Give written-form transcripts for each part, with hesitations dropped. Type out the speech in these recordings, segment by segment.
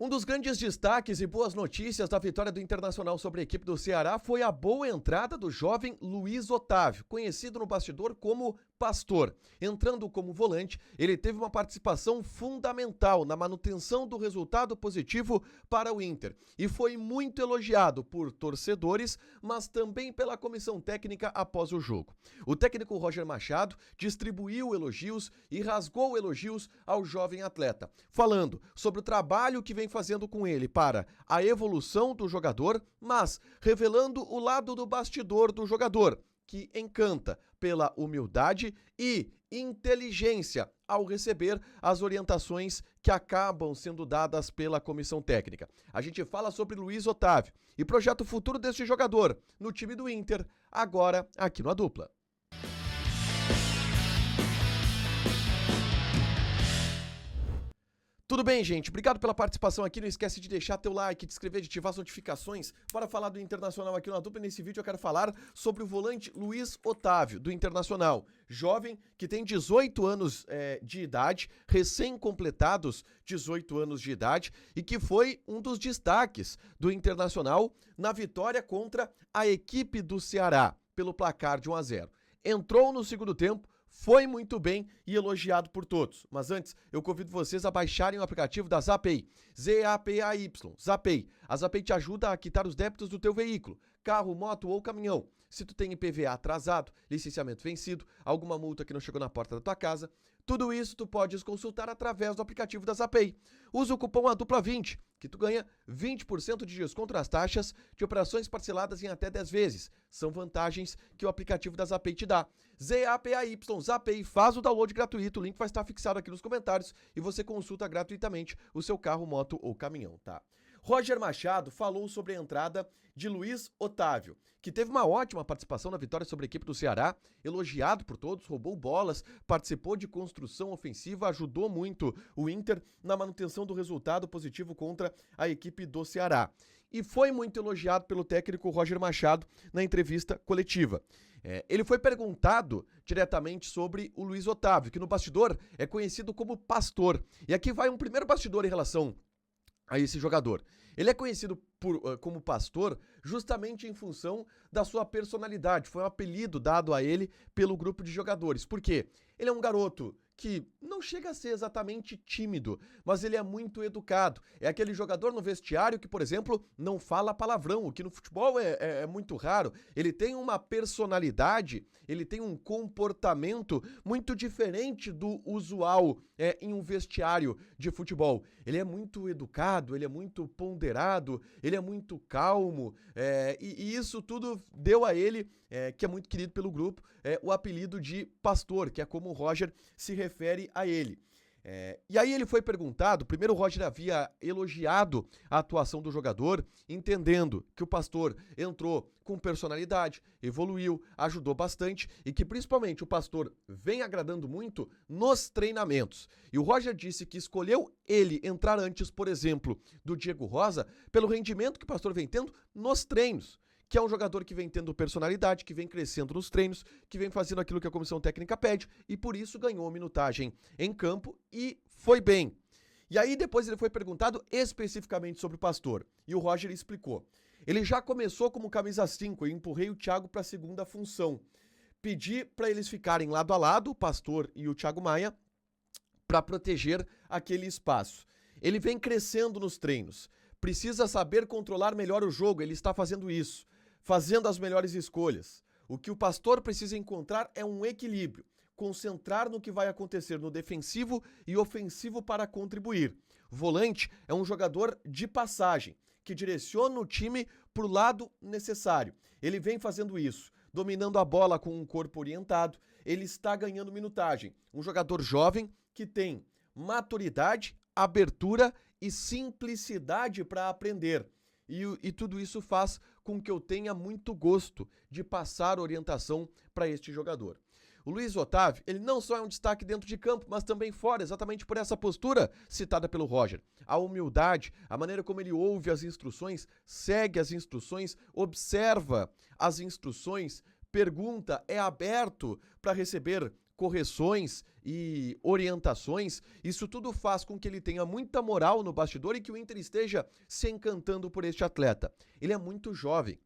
Um dos grandes destaques e boas notícias da vitória do Internacional sobre a equipe do Ceará foi a boa entrada do jovem Luiz Otávio, conhecido no bastidor como Pastor. Entrando como volante, ele teve uma participação fundamental na manutenção do resultado positivo para o Inter e foi muito elogiado por torcedores, mas também pela comissão técnica após o jogo. O técnico Roger Machado distribuiu elogios e rasgou elogios ao jovem atleta, falando sobre o trabalho que vem fazendo com ele para a evolução do jogador, mas revelando o lado do bastidor do jogador, que encanta pela humildade e inteligência ao receber as orientações que acabam sendo dadas pela comissão técnica. A gente fala sobre Luiz Otávio e projeta o futuro deste jogador no time do Inter, agora aqui no A Dupla. Tudo bem, gente? Obrigado pela participação aqui. Não esquece de deixar teu like, de inscrever, de ativar as notificações. Para falar do Internacional aqui na Dupla, nesse vídeo eu quero falar sobre o volante Luiz Otávio, do Internacional. Jovem que tem 18 anos de idade, recém-completados 18 anos de idade, e que foi um dos destaques do Internacional na vitória contra a equipe do Ceará, pelo placar de 1-0. Entrou no segundo tempo, foi muito bem e elogiado por todos. Mas antes, eu convido vocês a baixarem o aplicativo da Zapay. Z-A-P-A-Y, Zapay. A Zapay te ajuda a quitar os débitos do teu veículo, carro, moto ou caminhão. Se tu tem IPVA atrasado, licenciamento vencido, alguma multa que não chegou na porta da tua casa, tudo isso tu podes consultar através do aplicativo da Zapay. Usa o cupom ADUPLA20, que tu ganha 20% de desconto nas taxas de operações parceladas em até 10 vezes. São vantagens que o aplicativo da Zapay te dá. Z-A-P-A-Y, Zapay, faz o download gratuito, o link vai estar fixado aqui nos comentários e você consulta gratuitamente o seu carro, moto ou caminhão, tá? Roger Machado falou sobre a entrada de Luiz Otávio, que teve uma ótima participação na vitória sobre a equipe do Ceará, elogiado por todos, roubou bolas, participou de construção ofensiva, ajudou muito o Inter na manutenção do resultado positivo contra a equipe do Ceará. E foi muito elogiado pelo técnico Roger Machado na entrevista coletiva. Ele foi perguntado diretamente sobre o Luiz Otávio, que no bastidor é conhecido como Pastor. E aqui vai um primeiro bastidor em relação a esse jogador. Ele é conhecido como Pastor justamente em função da sua personalidade. Foi um apelido dado a ele pelo grupo de jogadores. Por quê? Ele é um garoto que não chega a ser exatamente tímido, mas ele é muito educado. É aquele jogador no vestiário que, por exemplo, não fala palavrão, o que no futebol é muito raro. Ele tem uma personalidade, ele tem um comportamento muito diferente do usual em um vestiário de futebol. Ele é muito educado, ele é muito ponderado, ele é muito calmo, e isso tudo deu a ele, que é muito querido pelo grupo, o apelido de Pastor, que é como o Roger se refere a ele. E aí ele foi perguntado, primeiro o Roger havia elogiado a atuação do jogador, entendendo que o Pastor entrou com personalidade, evoluiu, ajudou bastante e que principalmente o Pastor vem agradando muito nos treinamentos. E o Roger disse que escolheu ele entrar antes, por exemplo, do Diego Rosa, pelo rendimento que o Pastor vem tendo nos treinos, que é um jogador que vem tendo personalidade, que vem crescendo nos treinos, que vem fazendo aquilo que a comissão técnica pede e por isso ganhou minutagem em campo e foi bem. E aí depois ele foi perguntado especificamente sobre o Pastor e o Roger explicou. Ele já começou como camisa 5 e empurrei o Thiago para a segunda função. Pedi para eles ficarem lado a lado, o Pastor e o Thiago Maia, para proteger aquele espaço. Ele vem crescendo nos treinos. Precisa saber controlar melhor o jogo, ele está fazendo isso, fazendo as melhores escolhas. O que o Pastor precisa encontrar é um equilíbrio, concentrar no que vai acontecer no defensivo e ofensivo para contribuir. Volante é um jogador de passagem, que direciona o time para o lado necessário. Ele vem fazendo isso, dominando a bola com um corpo orientado, ele está ganhando minutagem. Um jogador jovem que tem maturidade, abertura e simplicidade para aprender. E tudo isso faz com que eu tenha muito gosto de passar orientação para este jogador. O Luiz Otávio, ele não só é um destaque dentro de campo, mas também fora, exatamente por essa postura citada pelo Roger. A humildade, a maneira como ele ouve as instruções, segue as instruções, observa as instruções, pergunta, é aberto para receber correções e orientações, isso tudo faz com que ele tenha muita moral no bastidor e que o Inter esteja se encantando por este atleta. Ele é muito jovem,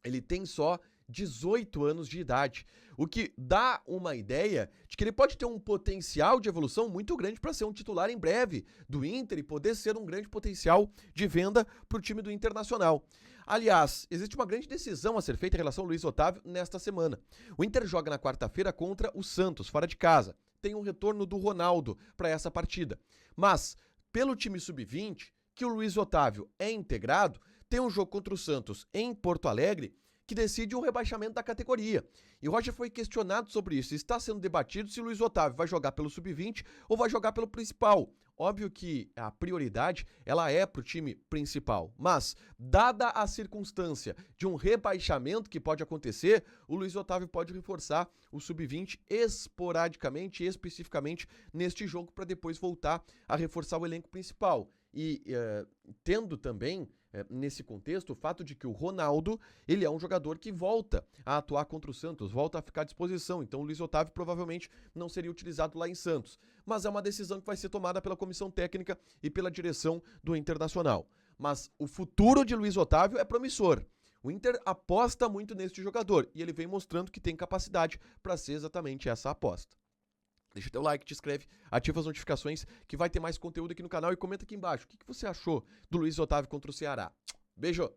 ele tem só 18 anos de idade, o que dá uma ideia de que ele pode ter um potencial de evolução muito grande para ser um titular em breve do Inter e poder ser um grande potencial de venda para o time do Internacional. Aliás, existe uma grande decisão a ser feita em relação ao Luiz Otávio nesta semana. O Inter joga na quarta-feira contra o Santos, fora de casa. Tem um retorno do Ronaldo para essa partida. Mas, pelo time sub-20, que o Luiz Otávio é integrado, tem um jogo contra o Santos em Porto Alegre que decide um rebaixamento da categoria. E o Roger foi questionado sobre isso. Está sendo debatido se o Luiz Otávio vai jogar pelo sub-20 ou vai jogar pelo principal. Óbvio que a prioridade ela é para o time principal, mas dada a circunstância de um rebaixamento que pode acontecer, o Luiz Otávio pode reforçar o sub-20 esporadicamente e especificamente neste jogo para depois voltar a reforçar o elenco principal. E tendo também nesse contexto o fato de que o Ronaldo ele é um jogador que volta a atuar contra o Santos, volta a ficar à disposição, então o Luiz Otávio provavelmente não seria utilizado lá em Santos, mas é uma decisão que vai ser tomada pela comissão técnica e pela direção do Internacional. Mas o futuro de Luiz Otávio é promissor. O Inter aposta muito neste jogador e ele vem mostrando que tem capacidade para ser exatamente essa aposta. Deixa teu like, te inscreve, ativa as notificações que vai ter mais conteúdo aqui no canal e comenta aqui embaixo o que você achou do Luiz Otávio contra o Ceará. Beijo!